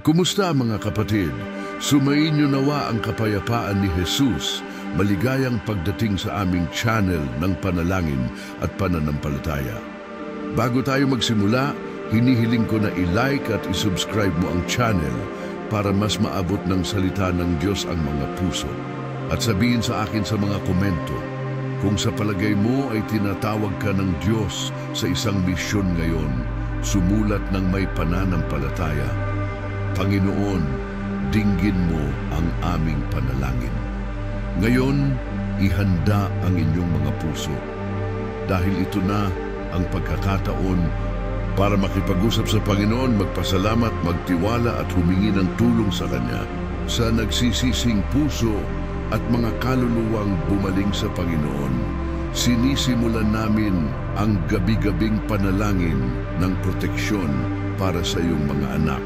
Kumusta mga kapatid? Sumainyo nawa ang kapayapaan ni Jesus, maligayang pagdating sa aming channel ng panalangin at pananampalataya. Bago tayo magsimula, hinihiling ko na i-like at i-subscribe mo ang channel para mas maabot ng salita ng Diyos ang mga puso. At sabihin sa akin sa mga komento, kung sa palagay mo ay tinatawag ka ng Diyos sa isang misyon ngayon, sumulat ng may pananampalataya. Panginoon, dinggin mo ang aming panalangin. Ngayon, ihanda ang inyong mga puso. Dahil ito na ang pagkakataon para makipag-usap sa Panginoon, magpasalamat, magtiwala at humingi ng tulong sa Kanya. Sa nagsisising puso at mga kaluluwang bumaling sa Panginoon, sinisimulan namin ang gabi-gabing panalangin ng proteksyon para sa iyong mga anak,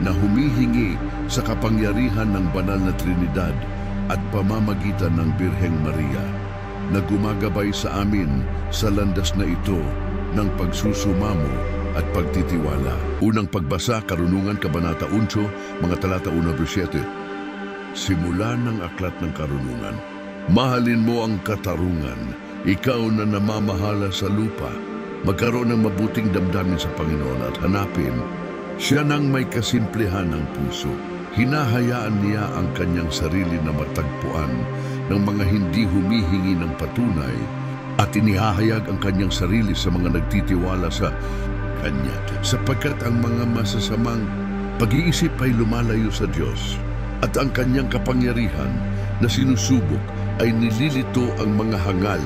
na humihingi sa kapangyarihan ng banal na Trinidad at pamamagitan ng Birheng Maria, na gumagabay sa amin sa landas na ito ng pagsusumamo at pagtitiwala. Unang pagbasa, Karunungan, Kabanata 8, mga talata 1-7. Simula ng aklat ng Karunungan. Mahalin mo ang katarungan, ikaw na namamahala sa lupa. Magkaroon ng mabuting damdamin sa Panginoon at hanapin siya nang may kasimplehan ng puso. Hinahayaan niya ang kanyang sarili na matagpuan ng mga hindi humihingi ng patunay at inihahayag ang kanyang sarili sa mga nagtitiwala sa Kanya, sapagkat ang mga masasamang pag-iisip ay lumalayo sa Diyos at ang kanyang kapangyarihan na sinusubok ay nililito ang mga hangal.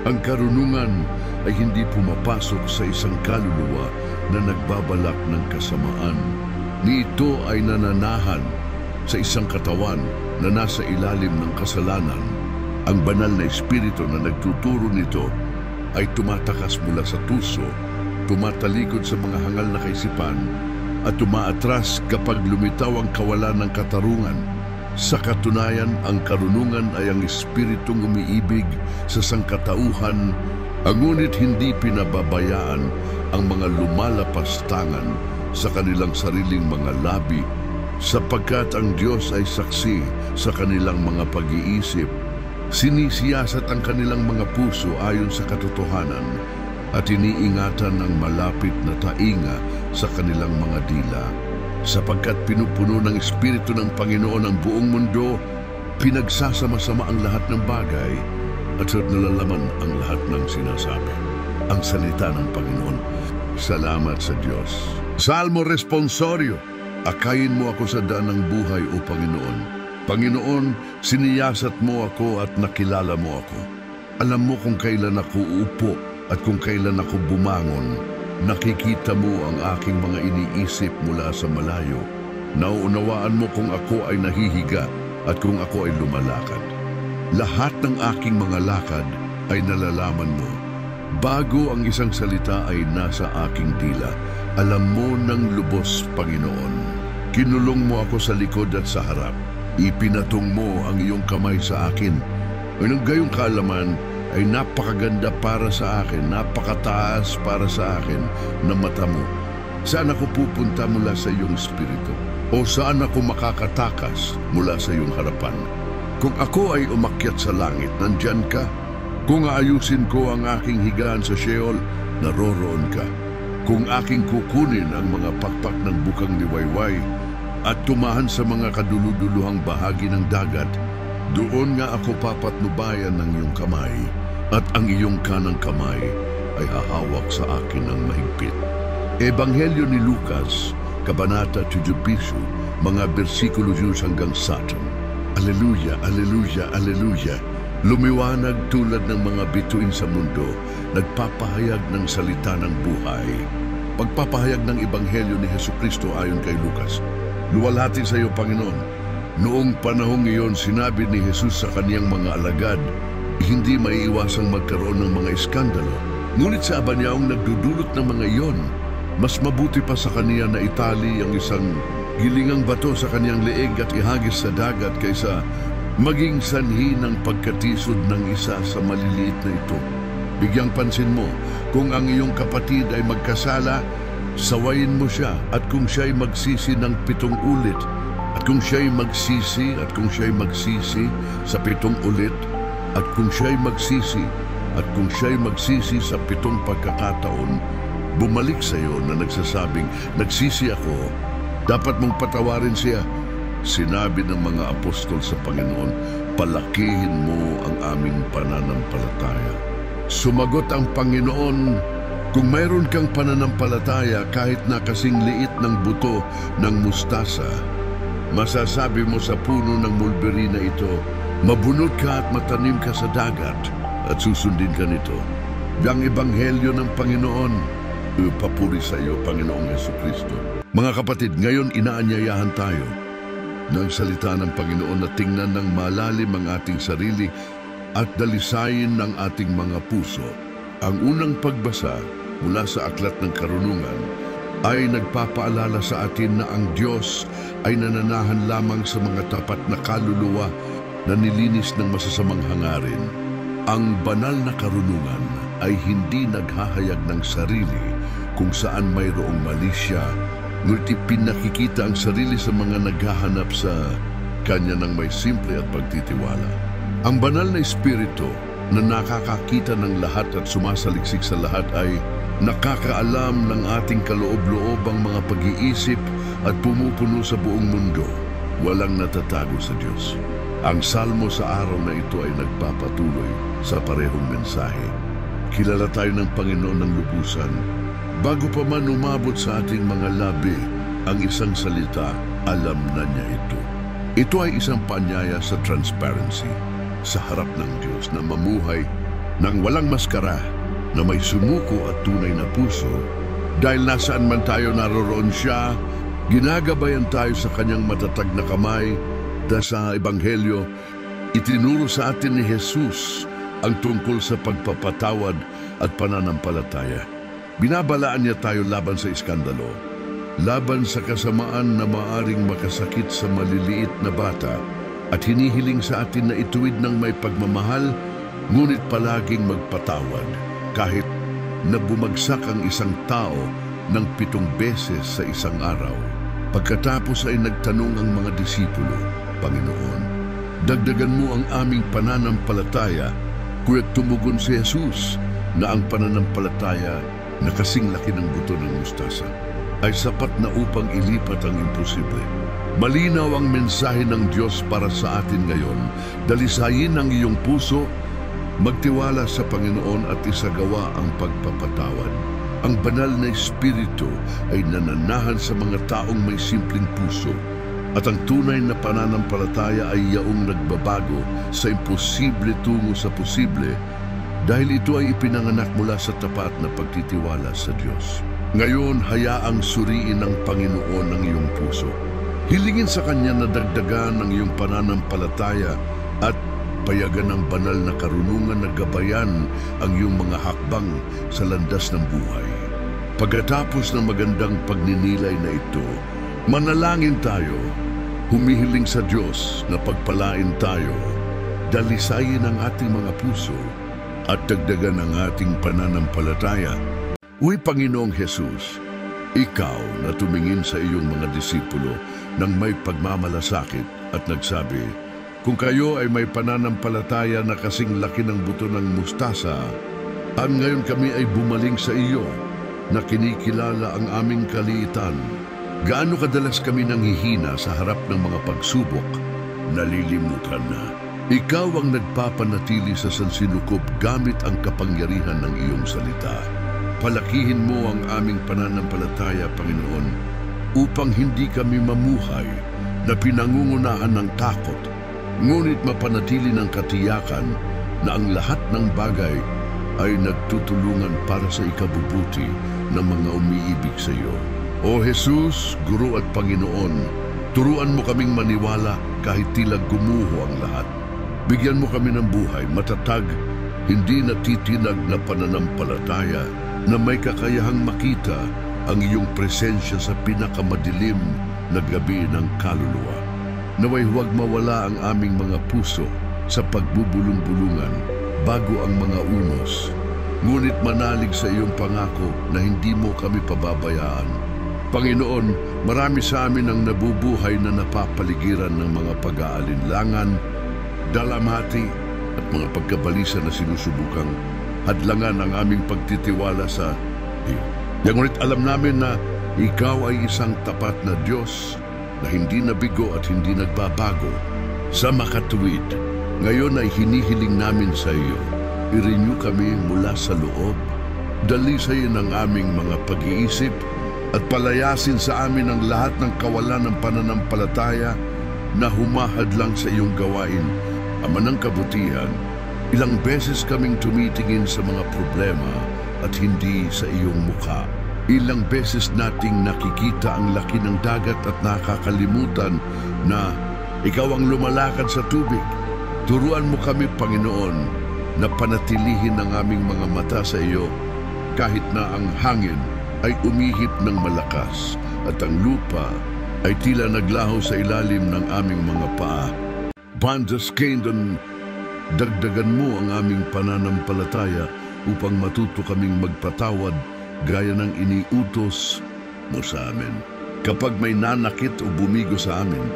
Ang karunungan ay hindi pumapasok sa isang kaluluwa na nagbabalak ng kasamaan. Nito ay nananahan sa isang katawan na nasa ilalim ng kasalanan. Ang banal na espiritu na nagtuturo nito ay tumatakas mula sa puso, tumatalikod sa mga hangal na kaisipan, at tumaatras kapag lumitaw ang kawalan ng katarungan. Sa katunayan, ang karunungan ay ang espiritong umiibig sa sangkatauhan, ngunit hindi pinababayaan ang mga lumalapastangan sa kanilang sariling mga labi, sapagkat ang Diyos ay saksi sa kanilang mga pag-iisip. Sinisiyasat ang kanilang mga puso ayon sa katotohanan at iniingatan ng malapit na tainga sa kanilang mga dila. Sapagkat pinupuno ng Espiritu ng Panginoon ang buong mundo, pinagsasama-sama ang lahat ng bagay at nalalaman ang lahat ng sinasabi. Ang salita ng Panginoon. Salamat sa Diyos. Salmo Responsorio. Akayin mo ako sa daan ng buhay, O Panginoon. Panginoon, siniyasat mo ako at nakilala mo ako. Alam mo kung kailan ako uupo at kung kailan ako bumangon. Nakikita mo ang aking mga iniisip mula sa malayo. Nauunawaan mo kung ako ay nahihiga at kung ako ay lumalakad. Lahat ng aking mga lakad ay nalalaman mo. Bago ang isang salita ay nasa aking dila, alam mo ng lubos, Panginoon. Kinulong mo ako sa likod at sa harap. Ipinatong mo ang iyong kamay sa akin. Ang gayong kaalaman ay napakaganda para sa akin, napakataas para sa akin na mata mo. Saan ako pupunta mula sa iyong espiritu? O saan ako makakatakas mula sa iyong harapan? Kung ako ay umakyat sa langit, nandyan ka. Kung aayusin ko ang aking higaan sa Sheol, naroroon ka. Kung aking kukunin ang mga pakpak ng bukang liwayway at tumahan sa mga kaduluduluhang bahagi ng dagat, doon nga ako papatnubayan ng iyong kamay, at ang iyong kanang kamay ay hahawak sa akin ng mahigpit. Ebanghelyo ni Lucas, Kabanata 17, mga bersikulo 10 hanggang 7. Aleluya, aleluya, aleluya. Lumiwanag tulad ng mga bituin sa mundo, nagpapahayag ng salita ng buhay. Pagpapahayag ng Ebanghelyo ni Jesucristo ayon kay Lucas. Luwalhati sa iyo, Panginoon. Noong panahong iyon, sinabi ni Jesus sa kaniyang mga alagad, hindi maiiwasang magkaroon ng mga iskandalo. Ngunit sa Abanyaong nagdudulot ng mga iyon, mas mabuti pa sa kaniya na itali ang isang gilingang bato sa kaniyang leeg at ihagis sa dagat kaysa maging sanhi ng pagkatisod ng isa sa maliliit na ito. Bigyang pansin mo, kung ang iyong kapatid ay magkasala, sawayin mo siya, at kung siya'y magsisi ng 7 ulit, at kung siya'y magsisi, at kung siya'y magsisi sa 7 ulit, at kung siya'y magsisi, at kung siya'y magsisi sa 7 pagkakataon, bumalik sa iyo na nagsasabing, nagsisi ako, dapat mong patawarin siya. Sinabi ng mga apostol sa Panginoon, palakihin mo ang aming pananampalataya. Sumagot ang Panginoon, kung mayroon kang pananampalataya kahit na kasing liit ng buto ng mustasa, masasabi mo sa puno ng mulberry na ito, mabunot ka at matanim ka sa dagat, at susundin ka nito. Ang ebanghelyo ng Panginoon, papuri sa iyo, Panginoong Jesucristo. Mga kapatid, ngayon inaanyayahan tayo ng salita ng Panginoon na tingnan ng malalim ang ating sarili at dalisayin ng ating mga puso. Ang unang pagbasa mula sa Aklat ng Karunungan ay nagpapaalala sa atin na ang Diyos ay nananahan lamang sa mga tapat na kaluluwa na nilinis ng masasamang hangarin. Ang banal na karunungan ay hindi naghahayag ng sarili kung saan mayroong malisya, ngunit pinakikita ang sarili sa mga naghahanap sa Kanya ng may simple at pagtitiwala. Ang banal na Espiritu na nakakakita ng lahat at sumasaliksik sa lahat ay nakakaalam ng ating kaloob-loobang mga pag-iisip at pumupuno sa buong mundo. Walang natatago sa Diyos. Ang salmo sa araw na ito ay nagpapatuloy sa parehong mensahe. Kilala tayo ng Panginoon ng lubusan. Bago pa man umabot sa ating mga labi ang isang salita, alam na niya ito. Ito ay isang paanyaya sa transparency, sa harap ng Diyos na mamuhay ng walang maskara, na may sumuko at tunay na puso. Dahil nasaan man tayo naroroon siya, ginagabayan tayo sa Kanyang matatag na kamay. Dahil sa Ebanghelyo, itinuro sa atin ni Jesus ang tungkol sa pagpapatawad at pananampalataya. Binabalaan niya tayo laban sa iskandalo, laban sa kasamaan na maaring makasakit sa maliliit na bata, at hinihiling sa atin na ituwid ng may pagmamahal, ngunit palaging magpatawad, kahit na bumagsak ang isang tao ng 7 beses sa isang araw. Pagkatapos ay nagtanong ang mga disipulo, Panginoon, dagdagan mo ang aming pananampalataya, kuya't tumugon si Jesus na ang pananampalataya na kasing laki ng buto ng mustasa ay sapat na upang ilipat ang imposible. Malinaw ang mensahe ng Diyos para sa atin ngayon. Dalisayin ang iyong puso, magtiwala sa Panginoon at isagawa ang pagpapatawad. Ang banal na Espiritu ay nananahan sa mga taong may simpleng puso, at ang tunay na pananampalataya ay yaong nagbabago sa imposible tungo sa posible, dahil ito ay ipinanganak mula sa tapat na pagtitiwala sa Diyos. Ngayon, hayaang suriin ng Panginoon ang iyong puso. Hilingin sa Kanya na dagdagan ang iyong pananampalataya at payagan ang banal na karunungan na gabayan ang iyong mga hakbang sa landas ng buhay. Pagkatapos ng magandang pagninilay na ito, manalangin tayo, humihiling sa Diyos na pagpalain tayo, dalisayin ang ating mga puso, at dagdagan ang ating pananampalataya. Uy, Panginoong Jesus, Ikaw na tumingin sa iyong mga disipulo nang may pagmamalasakit at nagsabi, kung kayo ay may pananampalataya na kasing laki ng buto ng mustasa, at ngayon kami ay bumaling sa iyo na kinikilala ang aming kaliitan. Gaano kadalas kami nanghihina sa harap ng mga pagsubok, nalilimutan na. Ikaw ang nagpapanatili sa sansinukob gamit ang kapangyarihan ng iyong salita. Palakihin mo ang aming pananampalataya, Panginoon, upang hindi kami mamuhay na pinangungunahan ng takot, ngunit mapanatili ng katiyakan na ang lahat ng bagay ay nagtutulungan para sa ikabubuti ng mga umiibig sa iyo. O Jesus, Guro at Panginoon, turuan mo kaming maniwala kahit tila gumuho ang lahat. Bigyan mo kami ng buhay, matatag, hindi natitinag na pananampalataya na may kakayahang makita ang iyong presensya sa pinakamadilim na gabi ng kaluluwa. Naway huwag mawala ang aming mga puso sa pagbubulong-bulungan bago ang mga unos. ngunit manalig sa iyong pangako na hindi mo kami pababayaan. Panginoon, marami sa amin ang nabubuhay na napapaligiran ng mga pag-aalinlangan, dalamhati at mga pagkabalisa na sinusubukang hadlangan ang aming pagtitiwala sa iyo. Ngunit alam namin na ikaw ay isang tapat na Diyos na hindi nabigo at hindi nagbabago. Sa makatuwid, ngayon ay hinihiling namin sa iyo. I-renew kami mula sa loob, dalisayin ang aming mga pag-iisip at palayasin sa amin ang lahat ng kawalan ng pananampalataya na humahadlang sa iyong gawain. Ama ng kabutihan, ilang beses kaming tumitingin sa mga problema at hindi sa iyong mukha. Ilang beses nating nakikita ang laki ng dagat at nakakalimutan na ikaw ang lumalakad sa tubig. Turuan mo kami, Panginoon, na panatilihin ang aming mga mata sa iyo kahit na ang hangin ay umihip ng malakas at ang lupa ay tila naglaho sa ilalim ng aming mga paa. Bandas Kingdom, dagdagan mo ang aming pananampalataya upang matuto kaming magpatawad gaya ng iniutos mo sa amin. Kapag may nanakit o bumigo sa amin,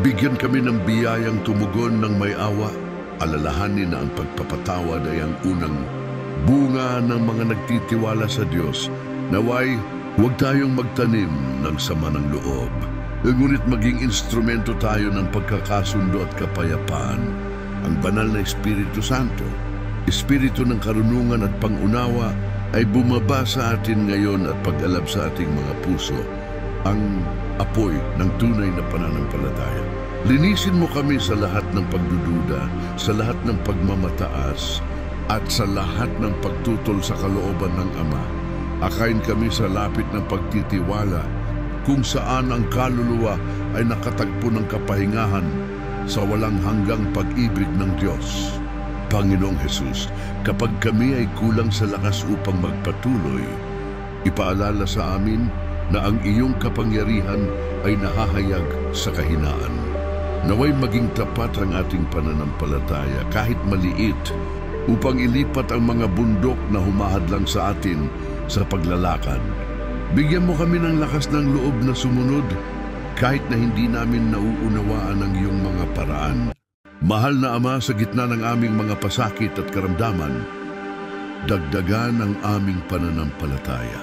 bigyan kami ng biyayang tumugon ng may awa. Alalahanin na ang pagpapatawad ay ang unang bunga ng mga nagtitiwala sa Diyos. Naway, huwag tayong magtanim ng sama ng loob. Ngunit maging instrumento tayo ng pagkakasundo at kapayapaan. Ang banal na Espiritu Santo, Espiritu ng karunungan at pangunawa, ay bumaba sa atin ngayon at pag-alab sa ating mga puso ang apoy ng tunay na pananampalataya. Linisin mo kami sa lahat ng pagdududa, sa lahat ng pagmamataas, at sa lahat ng pagtutol sa kalooban ng Ama. Akayin kami sa lapit ng pagtitiwala, kung saan ang kaluluwa ay nakatagpo ng kapahingahan sa walang hanggang pag-ibig ng Diyos. Panginoong Jesus, kapag kami ay kulang sa lakas upang magpatuloy, ipaalala sa amin na ang iyong kapangyarihan ay nahahayag sa kahinaan. Naway maging tapat ang ating pananampalataya kahit maliit upang ilipat ang mga bundok na humahadlang sa atin sa paglalakad. Bigyan mo kami ng lakas ng loob na sumunod kahit na hindi namin nauunawaan ang iyong mga paraan. Mahal na Ama, sa gitna ng aming mga pasakit at karamdaman, dagdagan ang aming pananampalataya.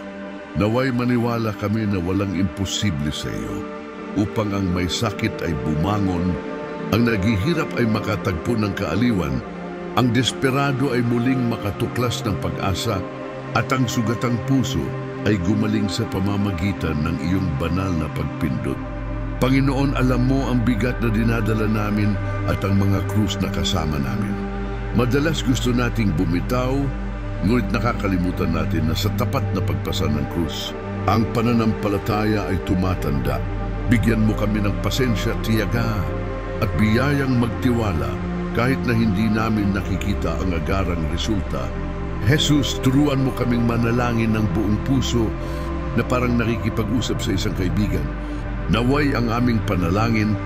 Naway maniwala kami na walang imposible sa iyo, upang ang may sakit ay bumangon, ang naghihirap ay makatagpo ng kaaliwan, ang desperado ay muling makatuklas ng pag-asa, at ang sugatang puso ay gumaling sa pamamagitan ng iyong banal na pagpindot. Panginoon, alam mo ang bigat na dinadala namin at ang mga krus na kasama namin. Madalas gusto nating bumitaw, ngunit nakakalimutan natin na sa tapat na pagpasa ng krus, ang pananampalataya ay tumatanda. Bigyan mo kami ng pasensya, tiyaga, at biyayang magtiwala kahit na hindi namin nakikita ang agarang resulta. Jesus, turuan mo kaming manalangin ng buong puso na parang nakikipag-usap sa isang kaibigan. Naway ang aming panalangin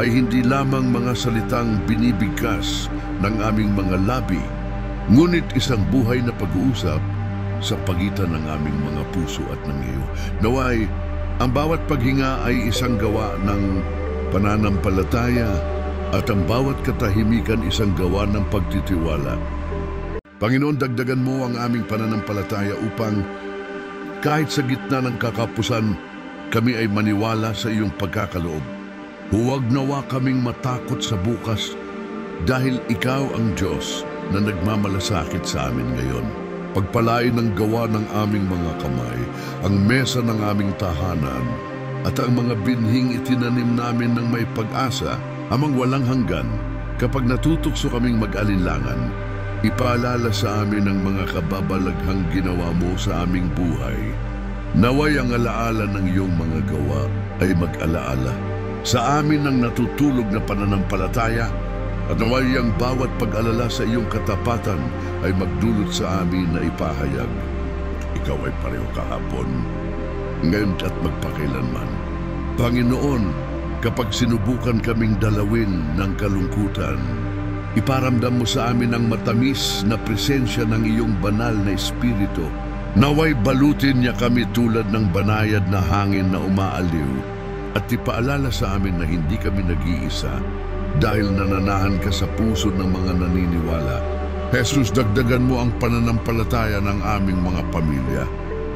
ay hindi lamang mga salitang binibigkas ng aming mga labi, ngunit isang buhay na pag-uusap sa pagitan ng aming mga puso at ng iyo. Naway, ang bawat paghinga ay isang gawa ng pananampalataya at ang bawat katahimikan isang gawa ng pagtitiwala. Panginoon, dagdagan mo ang aming pananampalataya upang kahit sa gitna ng kakapusan, kami ay maniwala sa iyong pagkakaloob. Huwag nawa kaming matakot sa bukas dahil ikaw ang Diyos na nagmamalasakit sa amin ngayon. Pagpalain ng gawa ng aming mga kamay, ang mesa ng aming tahanan, at ang mga binhing itinanim namin ng may pag-asa, amang walang hanggan. Kapag natutokso kaming mag-alinlangan, ipaalala sa amin ang mga kababalaghang ginawa mo sa aming buhay. Naway ang alaala ng iyong mga gawa ay mag-alaala sa amin ang natutulog na pananampalataya, at naway ang bawat pag-alala sa iyong katapatan ay magdulot sa amin na ipahayag, ikaw ay pareho kahapon, ngayon at magpakailanman. Panginoon, kapag sinubukan kaming dalawin ng kalungkutan, Iparamdam mo sa amin ang matamis na presensya ng iyong banal na espiritu. Naway balutin niya kami tulad ng banayad na hangin na umaaliw at ipaalala sa amin na hindi kami nag-iisa dahil nananahan ka sa puso ng mga naniniwala. Jesus, dagdagan mo ang pananampalataya ng aming mga pamilya.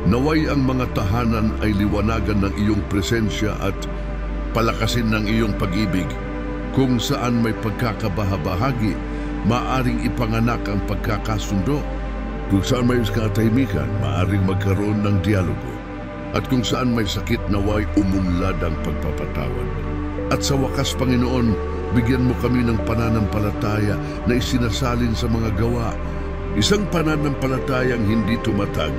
Naway ang mga tahanan ay liwanagan ng iyong presensya at palakasin ng iyong pag-ibig. Kung saan may pagkakabahabahagi, maaring ipanganak ang pagkakasundo. Kung saan may katahimikan, maaring magkaroon ng dialogo. At kung saan may sakit, naway umunlad ang pagpapatawad. At sa wakas, Panginoon, bigyan mo kami ng pananampalataya na isinasalin sa mga gawa. Isang pananampalatayang hindi tumatag,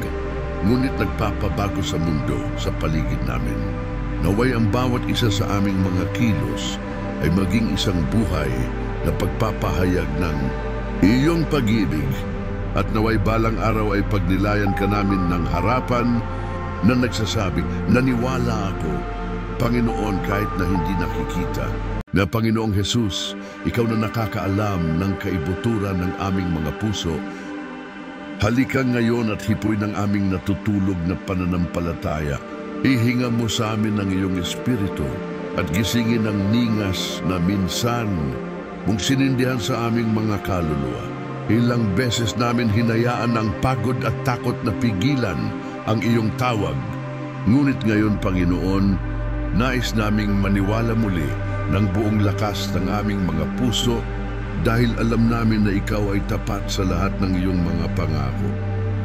ngunit nagpapabago sa mundo, sa paligid namin. Naway ang bawat isa sa aming mga kilos ay maging isang buhay na pagpapahayag ng iyong pag-ibig. At naway balang araw ay pagnilayan ka namin ng harapan na nagsasabi, naniwala ako, Panginoon, kahit na hindi nakikita. Na Panginoong Jesus, ikaw na nakakaalam ng kaibuturan ng aming mga puso. Halika ngayon at hipoy ng aming natutulog na pananampalataya. Ihinga mo sa amin ng iyong espiritu at gisingin ang ningas na minsan mong sinindihan sa aming mga kaluluwa. Ilang beses namin hinayaan ang pagod at takot na pigilan ang iyong tawag. Ngunit ngayon, Panginoon, nais naming maniwala muli ng buong lakas ng aming mga puso dahil alam namin na ikaw ay tapat sa lahat ng iyong mga pangako.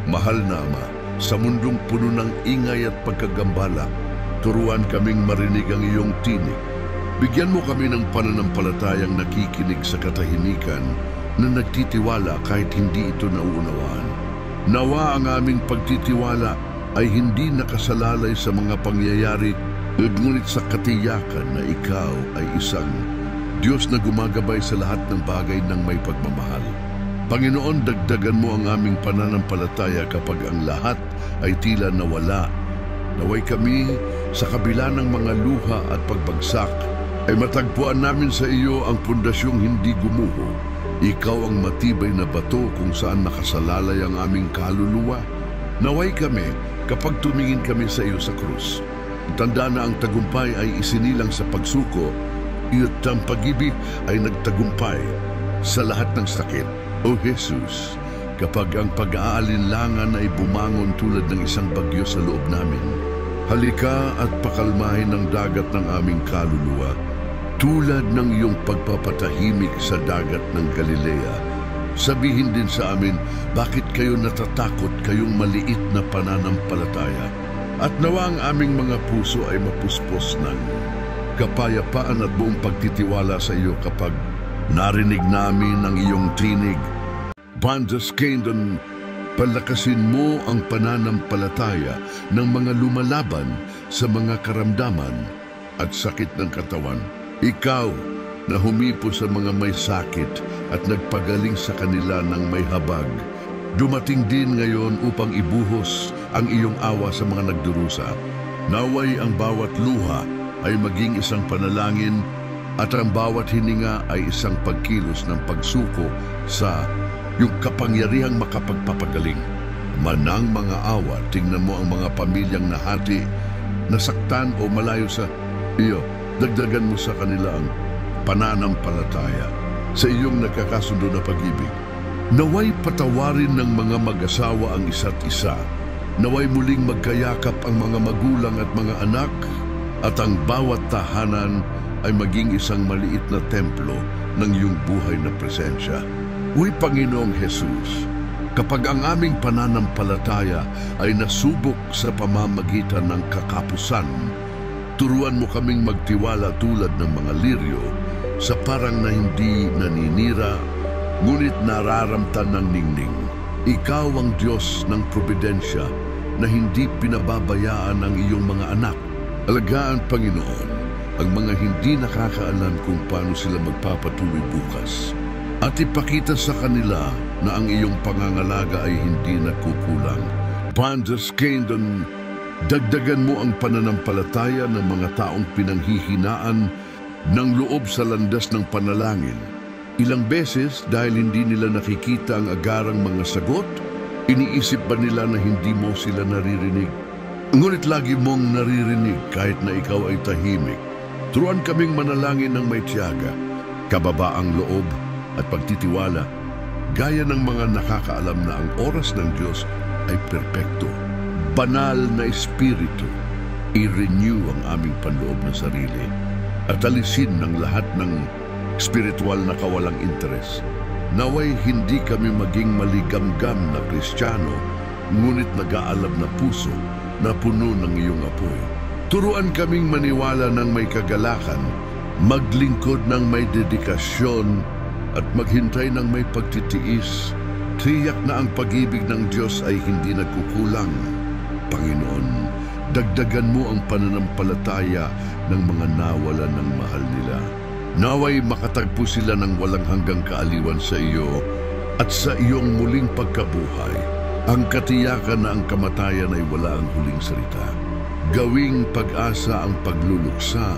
Mahal na Ama, sa mundong puno ng ingay at pagkagambala, turuan kaming marinig ang iyong tinig. Bigyan mo kami ng pananampalatayang nakikinig sa katahimikan na nagtitiwala kahit hindi ito nauunawaan. Nawa ang aming pagtitiwala ay hindi nakasalalay sa mga pangyayari, ngunit sa katiyakan na ikaw ay isang Diyos na gumagabay sa lahat ng bagay ng may pagmamahal. Panginoon, dagdagan mo ang aming pananampalataya kapag ang lahat ay tila nawala. Naway kami, sa kabila ng mga luha at pagbagsak, ay matagpuan namin sa iyo ang pundasyong hindi gumuho. Ikaw ang matibay na bato kung saan nakasalalay ang aming kaluluwa. Naway kami kapag tumingin kami sa iyo sa krus. Tanda na ang tagumpay ay isinilang sa pagsuko, at ang pag-ibig ay nagtagumpay sa lahat ng sakit. O Jesus, kapag ang pag-aalinlangan ay bumangon tulad ng isang bagyo sa loob namin, halika at pakalmahin ang dagat ng aming kaluluwa, tulad ng iyong pagpapatahimik sa dagat ng Galilea. Sabihin din sa amin, bakit kayo natatakot, kayong maliit na pananampalataya? At nawa ang aming mga puso ay mapuspos ng kapayapaan at buong pagtitiwala sa iyo kapag narinig namin ang iyong tinig. Bandas Kingdom, palakasin mo ang pananampalataya ng mga lumalaban sa mga karamdaman at sakit ng katawan. Ikaw na humipo sa mga may sakit at nagpagaling sa kanila ng may habag, dumating din ngayon upang ibuhos ang iyong awa sa mga nagdurusa. Naway ang bawat luha ay maging isang panalangin at ang bawat hininga ay isang pagkilos ng pagsuko sa iyong kapangyarihang makapagpapagaling. Manang mga awa, tingnan mo ang mga pamilyang nahati, nasaktan o malayo sa iyo. Dagdagan mo sa kanila ang pananampalataya sa iyong nagkakasundo na pag-ibig. Naway patawarin ng mga mag-asawa ang isa't isa. Naway muling magkayakap ang mga magulang at mga anak, at ang bawat tahanan ay maging isang maliit na templo ng iyong buhay na presensya. Uy, Panginoong Jesus, kapag ang aming pananampalataya ay nasubok sa pamamagitan ng kakapusan, turuan mo kaming magtiwala tulad ng mga liryo sa parang na hindi naninira, ngunit nararamtan ng ningning. Ikaw ang Diyos ng probidensya na hindi pinababayaan ang iyong mga anak. Alagaan, Panginoon, ang mga hindi nakakaalam kung paano sila magpapatuloy bukas. At ipakita sa kanila na ang iyong pangangalaga ay hindi nagkukulang. Bandas Kingdom, dagdagan mo ang pananampalataya ng mga taong pinanghihinaan ng loob sa landas ng panalangin. Ilang beses dahil hindi nila nakikita ang agarang mga sagot, iniisip ba nila na hindi mo sila naririnig? Ngunit lagi mong naririnig kahit na ikaw ay tahimik. Turuan kaming manalangin ng may tiyaga, kababaang loob at pagtitiwala, gaya ng mga nakakaalam na ang oras ng Diyos ay perpekto. Banal na espiritu, i-renew ang aming panloob na sarili at alisin ng lahat ng spiritual na kawalang interes. Naway hindi kami maging maligamgam na Kristiyano, ngunit nag-aalab na puso na puno ng iyong apoy. Turuan kaming maniwala ng may kagalakan, maglingkod ng may dedikasyon, at maghintay ng may pagtitiis. Tiyak na ang pag-ibig ng Diyos ay hindi nagkukulang. Panginoon, dagdagan mo ang pananampalataya ng mga nawalan ng mahal nila. Naway makatagpo sila ng walang hanggang kaaliwan sa iyo at sa iyong muling pagkabuhay. Ang katiyakan na ang kamatayan ay wala ang huling salita. Gawing pag-asa ang pagluluksa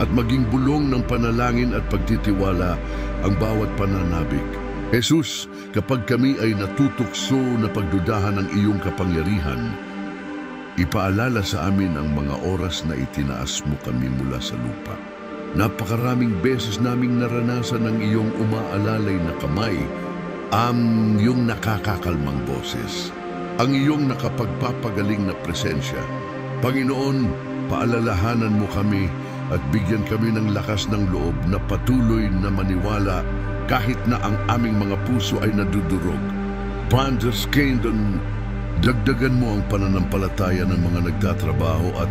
at maging bulong ng panalangin at pagtitiwala ang bawat pananabik. Jesus, kapag kami ay natutukso na pagdudahan ng iyong kapangyarihan, ipaalala sa amin ang mga oras na itinaas mo kami mula sa lupa. Napakaraming beses naming naranasan ng iyong umaalalay na kamay, ang iyong nakakakalmang boses, ang iyong nakapagpapagaling na presensya. Panginoon, paalalahanan mo kami at bigyan kami ng lakas ng loob na patuloy na maniwala kahit na ang aming mga puso ay nadudurog. Pandas Kingdom, dagdagan mo ang pananampalataya ng mga nagtatrabaho at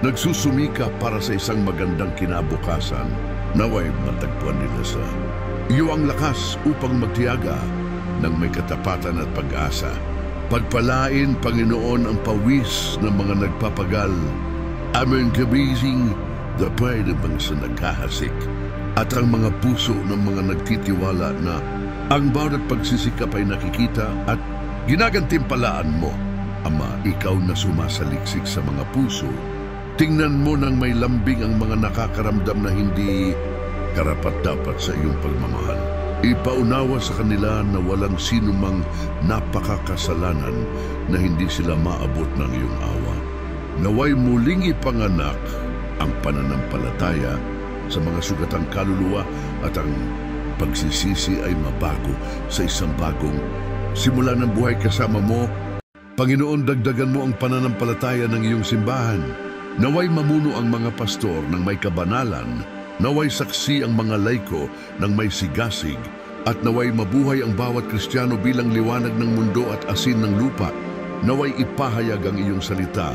nagsusumika para sa isang magandang kinabukasan. Naway matagpuan nila sa iyo ang lakas upang magtiyaga ng may katapatan at pag-asa. Pagpalain, Panginoon, ang pawis ng mga nagpapagal. Aming kabising the pride ng mga nagkahasik at ang mga puso ng mga nagtitiwala na ang bawat pagsisikap ay nakikita at ginagantimpalaan mo. Ama, ikaw na sumasaliksik sa mga puso. Tingnan mo nang may lambing ang mga nakakaramdam na hindi karapat-dapat sa iyong pagmamahal. Ipaunawa sa kanila na walang sinumang napakakasalanan na hindi sila maabot ng iyong awa. Naway muling ipanganak ang pananampalataya sa mga sugatang kaluluwa at ang pagsisisi ay mabago sa isang bagong simula ng buhay kasama mo. Panginoon, dagdagan mo ang pananampalataya ng iyong simbahan. Naway mamuno ang mga pastor ng may kabanalan, naway saksi ang mga laiko ng may sigasig, at naway mabuhay ang bawat Kristiyano bilang liwanag ng mundo at asin ng lupa. Naway ipahayag ang iyong salita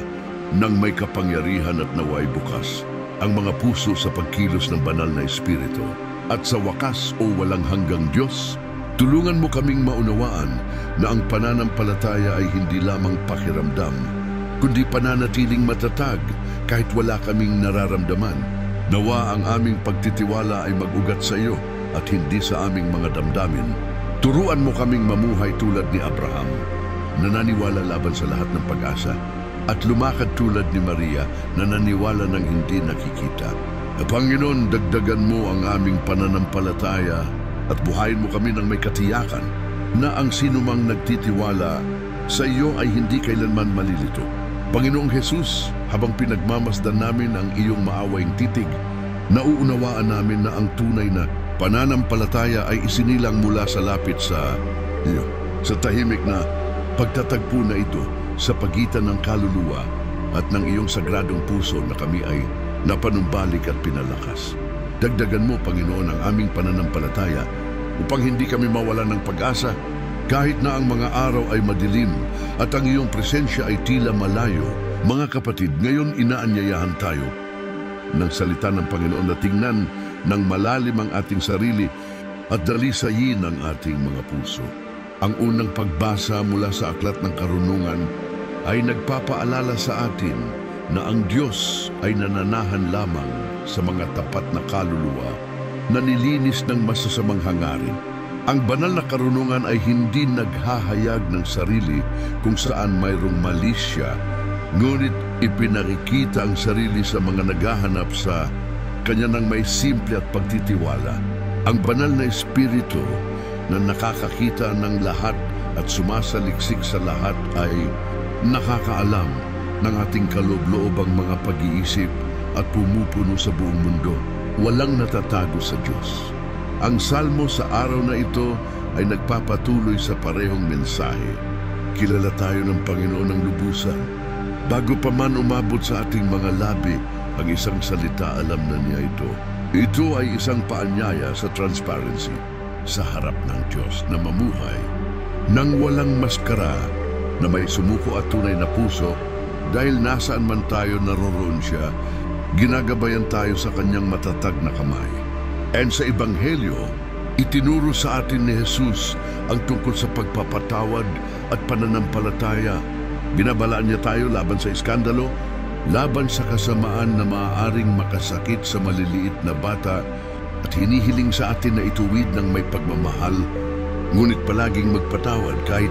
ng may kapangyarihan at naway bukas ang mga puso sa pagkilos ng banal na espiritu. At sa wakas, o walang hanggang Diyos, tulungan mo kaming maunawaan na ang pananampalataya ay hindi lamang pakiramdam, kundi pananatiling matatag kahit wala kaming nararamdaman. Nawa ang aming pagtitiwala ay mag-ugat sa iyo at hindi sa aming mga damdamin. Turuan mo kaming mamuhay tulad ni Abraham, na naniwala laban sa lahat ng pag-asa, at lumakad tulad ni Maria na naniwala ng hindi nakikita. Panginoon, dagdagan mo ang aming pananampalataya at buhayin mo kami ng may katiyakan na ang sinumang nagtitiwala sa iyo ay hindi kailanman malilito. Panginoong Jesus, habang pinagmamasdan namin ang iyong maawaing titig, nauunawaan namin na ang tunay na pananampalataya ay isinilang mula sa lapit sa iyo, sa tahimik na pagtatagpo na ito sa pagitan ng kaluluwa at ng iyong sagradong puso na kami ay napanumbalik at pinalakas. Dagdagan mo, Panginoon, ang aming pananampalataya upang hindi kami mawalan ng pag-asa kahit na ang mga araw ay madilim at ang iyong presensya ay tila malayo. Mga kapatid, ngayon inaanyayahan tayo ng salita ng Panginoon na tingnan ng malalim ang ating sarili at dalisayin ang ating mga puso. Ang unang pagbasa mula sa Aklat ng Karunungan ay nagpapaalala sa atin na ang Diyos ay nananahan lamang sa mga tapat na kaluluwa na nilinis ng masasamang hangarin. Ang banal na karunungan ay hindi naghahayag ng sarili kung saan mayroong malisya, ngunit ipinakikita ang sarili sa mga naghahanap sa kanya ng may simple at pagtitiwala. Ang banal na espiritu na nakakakita ng lahat at sumasaliksik sa lahat ay nakakaalam ng ating kaloob-loobang mga pag-iisip at pumupuno sa buong mundo. Walang natatago sa Diyos. Ang salmo sa araw na ito ay nagpapatuloy sa parehong mensahe. Kilala tayo ng Panginoon ng lubusan. Bago pa man umabot sa ating mga labi ang isang salita, alam na niya ito. Ito ay isang paanyaya sa transparency sa harap ng Diyos na mamuhay nang walang maskara, na may sumuko at tunay na puso. Dahil nasaan man tayo naroroon siya, ginagabayan tayo sa kanyang matatag na kamay. And sa Ebanghelyo, itinuro sa atin ni Jesus ang tungkol sa pagpapatawad at pananampalataya. Binabalaan niya tayo laban sa iskandalo, laban sa kasamaan na maaaring makasakit sa maliliit na bata, at hinihiling sa atin na ituwid ng may pagmamahal, ngunit palaging magpatawad kahit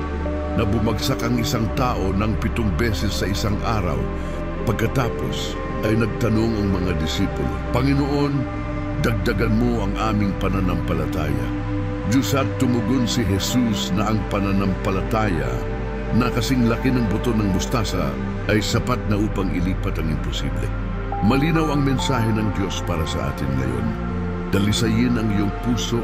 na bumagsak ang isang tao ng 7 beses sa isang araw. Pagkatapos ay nagtanong ang mga disipulo, "Panginoon, dagdagan mo ang aming pananampalataya." Diyos, at tumugon si Jesus na ang pananampalataya na kasing laki ng buto ng mustasa ay sapat na upang ilipat ang imposible. Malinaw ang mensahe ng Diyos para sa atin ngayon. Dalisayin ang iyong puso,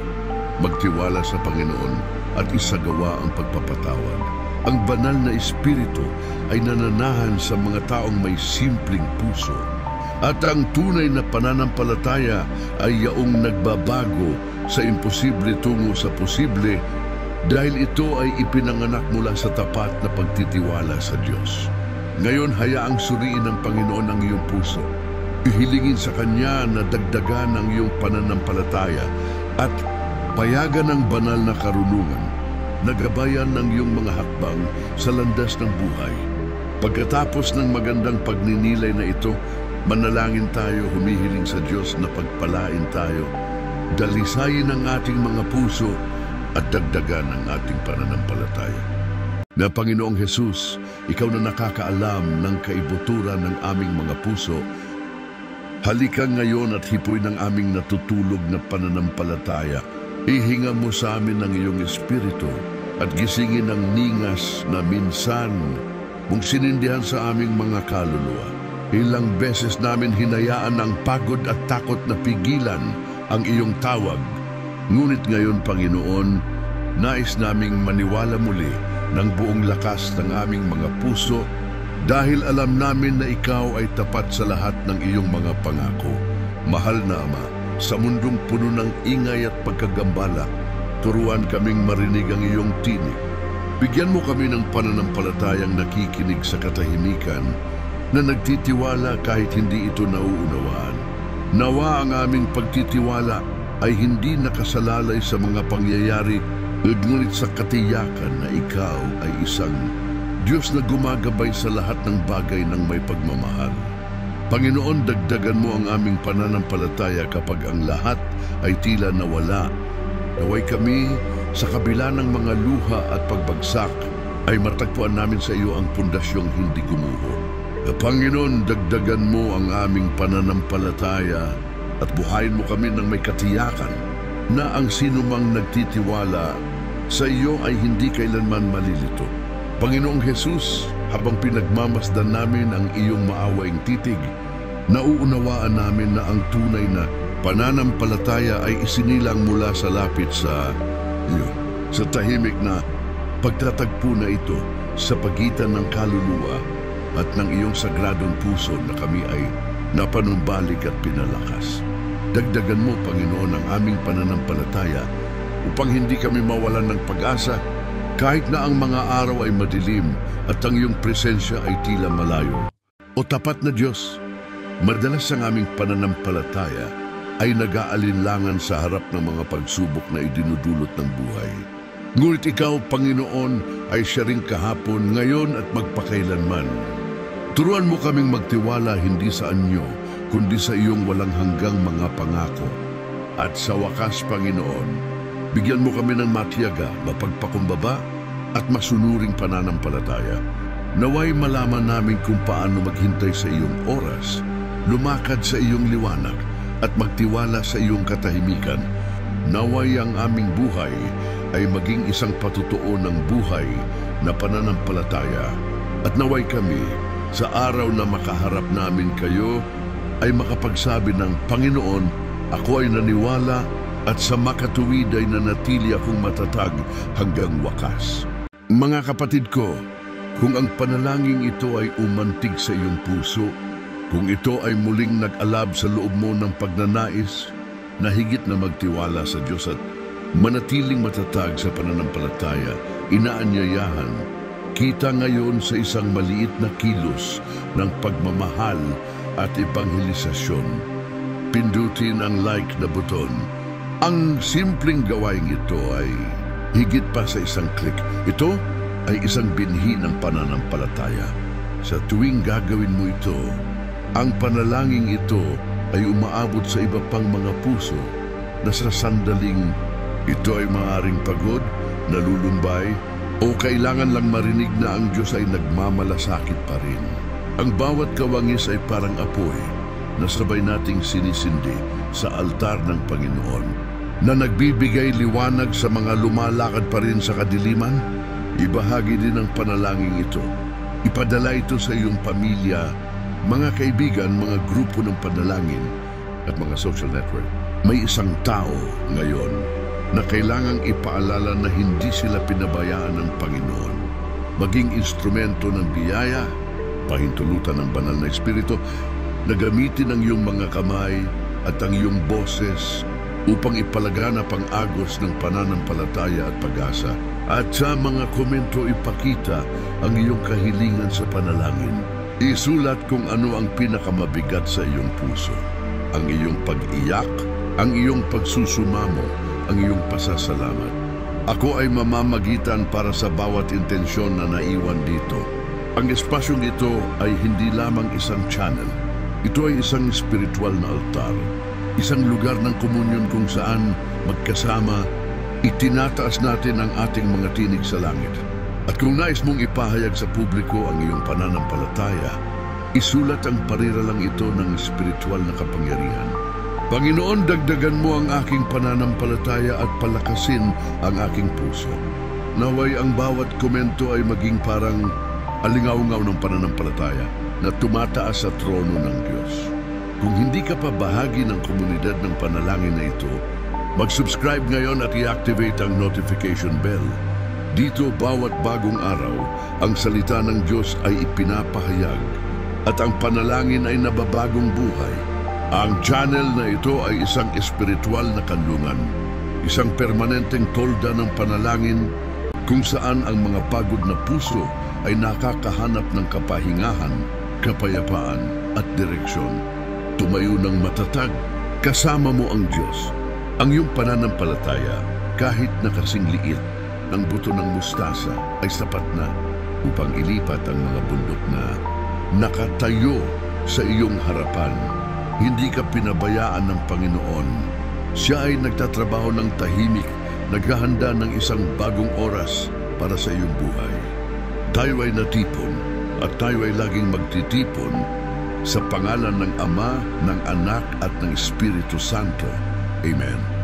magtiwala sa Panginoon at isagawa ang pagpapatawad. Ang banal na espiritu ay nananahan sa mga taong may simpleng puso. At ang tunay na pananampalataya ay yaong nagbabago sa imposible tungo sa posible, dahil ito ay ipinanganak mula sa tapat na pagtitiwala sa Diyos. Ngayon, hayaang suriin ng Panginoon ang iyong puso. Ihilingin sa Kanya na dagdagan ang iyong pananampalataya at payagan ng banal na karunungan, nagabayan ng iyong mga hakbang sa landas ng buhay. Pagkatapos ng magandang pagninilay na ito, manalangin tayo, humihiling sa Diyos na pagpalain tayo, dalisayin ang ating mga puso at dagdagan ang ating pananampalataya. Na Panginoong Jesus, Ikaw na nakakaalam ng kaibuturan ng aming mga puso, halika ngayon at hipoy ng aming natutulog na pananampalataya. Ihinga mo sa amin ng iyong espiritu at gisingin ang ningas na minsan mong sinindihan sa aming mga kaluluwa. Ilang beses namin hinayaan ang pagod at takot na pigilan ang iyong tawag. Ngunit ngayon, Panginoon, nais naming maniwala muli ng buong lakas ng aming mga puso, dahil alam namin na Ikaw ay tapat sa lahat ng iyong mga pangako. Mahal na Ama, sa mundong puno ng ingay at pagkagambala, turuan kaming marinig ang iyong tinig. Bigyan mo kami ng pananampalatayang nakikinig sa katahimikan, na nagtitiwala kahit hindi ito nauunawaan. Nawa ang aming pagtitiwala ay hindi nakasalalay sa mga pangyayari, ngunit sa katiyakan na Ikaw ay isang Diyos na gumagabay sa lahat ng bagay ng may pagmamahal. Panginoon, dagdagan mo ang aming pananampalataya kapag ang lahat ay tila nawala. Naway kami, sa kabila ng mga luha at pagbagsak, ay matagpuan namin sa iyo ang pundasyong hindi gumuho. Panginoon, dagdagan mo ang aming pananampalataya at buhayin mo kami ng may katiyakan na ang sinumang nagtitiwala sa iyo ay hindi kailanman malilito. Panginoong Jesus, habang pinagmamasdan namin ang iyong maawaing titig, nauunawaan namin na ang tunay na pananampalataya ay isinilang mula sa lapit sa iyo, sa tahimik na pagtatagpo na ito sa pagitan ng kaluluwa at ng iyong sagradong puso na kami ay napanumbalik at pinalakas. Dagdagan mo, Panginoon, ang aming pananampalataya upang hindi kami mawalan ng pag-asa kahit na ang mga araw ay madilim at ang iyong presensya ay tila malayo. O tapat na Diyos, madalas ang aming pananampalataya ay nag-aalinlangan sa harap ng mga pagsubok na idinudulot ng buhay. Ngunit Ikaw, Panginoon, ay siya ring kahapon, ngayon at magpakailanman. Turuan mo kaming magtiwala hindi sa anyo, kundi sa iyong walang hanggang mga pangako. At sa wakas, Panginoon, bigyan mo kami ng matiyaga, mapagpakumbaba at masunuring pananampalataya. Naway malaman namin kung paano maghintay sa iyong oras, lumakad sa iyong liwanag at magtiwala sa iyong katahimikan. Naway ang aming buhay ay maging isang patutuo ng buhay na pananampalataya. At naway kami, sa araw na makaharap namin kayo, ay makapagsabi ng, Panginoon, ako ay naniwala at sa makatuwid ay nanatili akong matatag hanggang wakas. Mga kapatid ko, kung ang panalangin ito ay umantig sa iyong puso, kung ito ay muling nag-alab sa loob mo ng pagnanais na higit na magtiwala sa Diyos at manatiling matatag sa pananampalataya, inaanyayahan, kita ngayon sa isang maliit na kilos ng pagmamahal at ebanghelisasyon. Pindutin ang like na buton. Ang simpleng gawain ito ay higit pa sa isang click. Ito ay isang binhi ng pananampalataya. Sa tuwing gagawin mo ito, ang panalangin ito ay umaabot sa iba pang mga puso na sa sandaling ito ay maaaring pagod, nalulumbay, o kailangan lang marinig na ang Diyos ay nagmamalasakit pa rin. Ang bawat kawangis ay parang apoy na sabay nating sinisindi sa altar ng Panginoon, na nagbibigay liwanag sa mga lumalakad pa rin sa kadiliman. Ibahagi din ang panalangin ito. Ipadala ito sa iyong pamilya, mga kaibigan, mga grupo ng panalangin at mga social network. May isang tao ngayon na kailangang ipaalala na hindi sila pinabayaan ng Panginoon. Maging instrumento ng biyaya, pahintulutan ng banal na Espiritu, na gamitin ang iyong mga kamay at ang iyong boses upang ipalaganap ang agos ng pananampalataya at pag-asa. At sa mga komento ipakita ang iyong kahilingan sa panalangin. Isulat kung ano ang pinakamabigat sa iyong puso. Ang iyong pag-iyak, ang iyong pagsusumamo, ang iyong pasasalamat. Ako ay mamamagitan para sa bawat intensyon na naiwan dito. Ang espasyong ito ay hindi lamang isang channel. Ito ay isang spiritual na altar. Isang lugar ng komunyon kung saan magkasama itinataas natin ang ating mga tinig sa langit. At kung nais mong ipahayag sa publiko ang iyong pananampalataya, isulat ang pariralang ito ng spiritual na kapangyarihan. Panginoon, dagdagan mo ang aking pananampalataya at palakasin ang aking puso. Naway ang bawat komento ay maging parang alingaw-ngaw ng pananampalataya na tumataas sa trono ng Diyos. Kung hindi ka pa bahagi ng komunidad ng panalangin na ito, mag-subscribe ngayon at i-activate ang notification bell. Dito bawat bagong araw, ang salita ng Diyos ay ipinapahayag at ang panalangin ay nababagong buhay. Ang channel na ito ay isang espiritual na kanlungan, isang permanenteng tolda ng panalangin kung saan ang mga pagod na puso ay nakakahanap ng kapahingahan, kapayapaan at direksyon. Tumayo ng matatag, kasama mo ang Diyos. Ang iyong pananampalataya, kahit na kasing liit ng buto ng mustasa, ay sapat na upang ilipat ang mga bundok na nakatayo sa iyong harapan. Hindi ka pinabayaan ng Panginoon. Siya ay nagtatrabaho ng tahimik, naghahanda ng isang bagong oras para sa iyong buhay. Tayo ay natipon at tayo ay laging magtitipon sa pangalan ng Ama, ng Anak at ng Espiritu Santo. Amen.